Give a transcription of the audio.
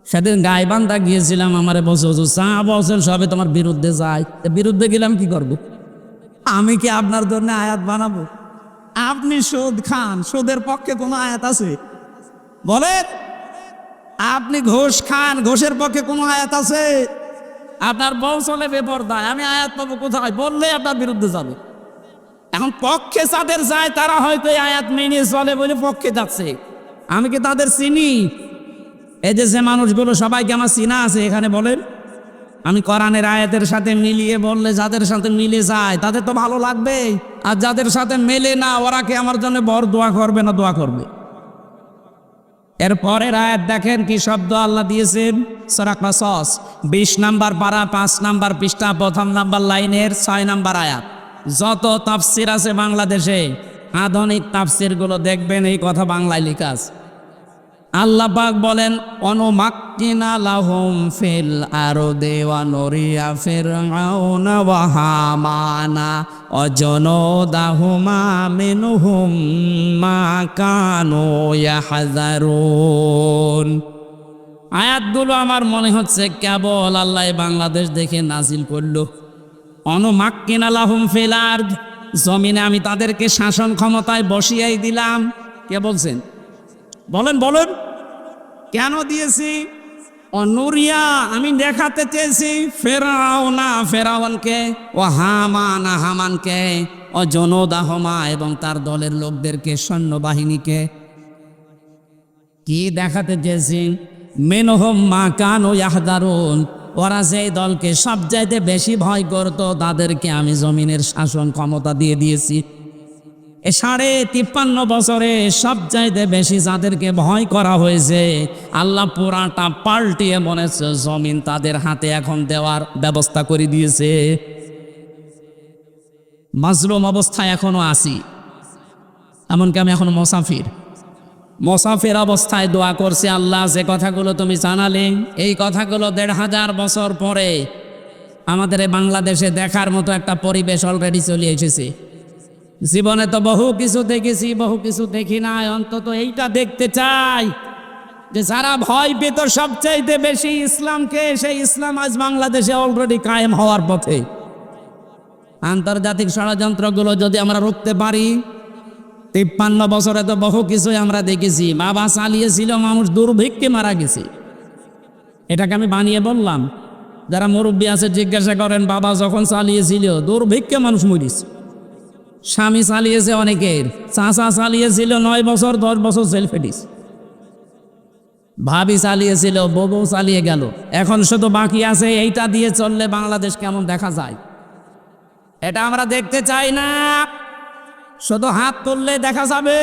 সেদিন গাইবান্ধা গিয়েছিলাম, আমারে বসে হুজুর চা বলছেন সবে তোমার বিরুদ্ধে যায়, বিরুদ্ধে গেলাম কি করব? আমি কি আপনার জন্য আয়াত বানাবো? আপনি সুদ খান, সুদের পক্ষে কোনো আয়াত আছে বলেন? আপনি ঘুষ খান, ঘুষের পক্ষে কোনো আয়াত আছে? আপনার বউ চলে বেপরদায়, আমি আয়াত পাবো কোথায়? বললে আপনার বিরুদ্ধে যাবে। এখন পক্ষে যাদের যায় তারা হয়তো এই আয়াত মেনে চলে বলে পক্ষে যাচ্ছে। আমি কি তাদের চিনি? এই যে মানুষগুলো সবাইকে আমার চিনা আছে এখানে বলেন? আমি কোরআনের আয়াতের সাথে মিলিয়ে বললে যাদের সাথে মিলে যায় তাদের তো ভালো লাগবে, আর যাদের সাথে মেলে না ওরা কি আমার জন্য বড় দোয়া করবে না দোয়া করবে? এরপরের আয়াত দেখেন কি শব্দ আল্লাহ দিয়েছেন, সূরা কাসাস 20 নাম্বার পারা 5 নাম্বার পৃষ্ঠা 1 নাম্বার লাইনের 6 নাম্বার আয়াত। যত তাফসির আছে বাংলাদেশে আধুনিক তাফসিরগুলো দেখবেন এই কথা বাংলায় লেখা আছে। আল্লাহ পাক বলেন অনুমাক্কিনা লাহুম ফিল আরদি ওয়া নুরিয়া ফিরআউনা ওয়া হামানা ওয়া জুনুদাহুমা মিনহুম মা কানু ইয়াহযারুন। আয়াতগুলো আমার মনে হচ্ছে কেবল আল্লাহ বাংলাদেশ দেখে নাজিল করলো। অনুমাক্কিনা লাহুম ফিল আরদ, জমিনে আমি তাদেরকে শাসন ক্ষমতায় বসিয়েই দিলাম। কে বলছেন? বলেন বলেন কেন দিয়েছি? অনুরিয়া আমি দেখাতে চেয়েছি ফেরাউনা ফেরাউনকে, ও হামানা হামানকে, ও জনদাহমা এবং তার দলের লোকদেরকে, সৈন্যবাহিনীকে। কি দেখাতে চেয়েছি? মিনহুম মা কানু ইয়াহযারুন, ওরা যেই দলকে সবচাইতে বেশি ভয় করত তাদেরকে আমি জমিনের শাসন ক্ষমতা দিয়ে দিয়েছি। 53 বছরে সবচাইতে বেশি যাদেরকে ভয় করা হয়েছে আল্লাহ পুরাটা পাল্টিয়ে মনে হচ্ছে জমিন তাদের হাতে এখন দেওয়ার ব্যবস্থা করে দিয়েছে। মাজলুম অবস্থায় এখনো আছি, এমনকি আমি এখন মোসাফির অবস্থায় দোয়া করছি, আল্লাহ যে কথাগুলো তুমি জানালে এই কথাগুলো 1500 বছর পরে আমাদের এই বাংলাদেশে দেখার মতো একটা পরিবেশ অলরেডি চলে এসেছে। জীবনে তো বহু কিছু দেখেছি, বহু কিছু দেখি নাই, অন্তত এইটা দেখতে চাই যে যারা ভয় পেত সবচাইতে বেশি ইসলামকে, সেই ইসলাম আজ বাংলাদেশে অলরেডি কায়েম হওয়ার পথে। আন্তর্জাতিক ষড়যন্ত্রগুলো যদি আমরা রুখতে পারি, 53 বছরে তো বহু কিছুই আমরা দেখেছি। বাবা চালিয়েছিল, মানুষ দুর্ভিক্ষে মারা গেছে। এটাকে আমি বানিয়ে বললাম? যারা মুরব্বী আছে জিজ্ঞাসা করেন, বাবা যখন চালিয়েছিল দুর্ভিক্ষে মানুষ মরিছে। স্বামী চালিয়েছে অনেকের, চাচা চালিয়েছিল 9 বছর 10 বছর জেল ফেটিস, ভাবি চালিয়েছিল, বউ চালিয়ে গেল। এখন শুধু বাকি আছে এইটা দিয়ে চললে বাংলাদেশ কেমন দেখা যায়। এটা আমরা দেখতে চাই না, শুধু হাত তুললে দেখা যাবে।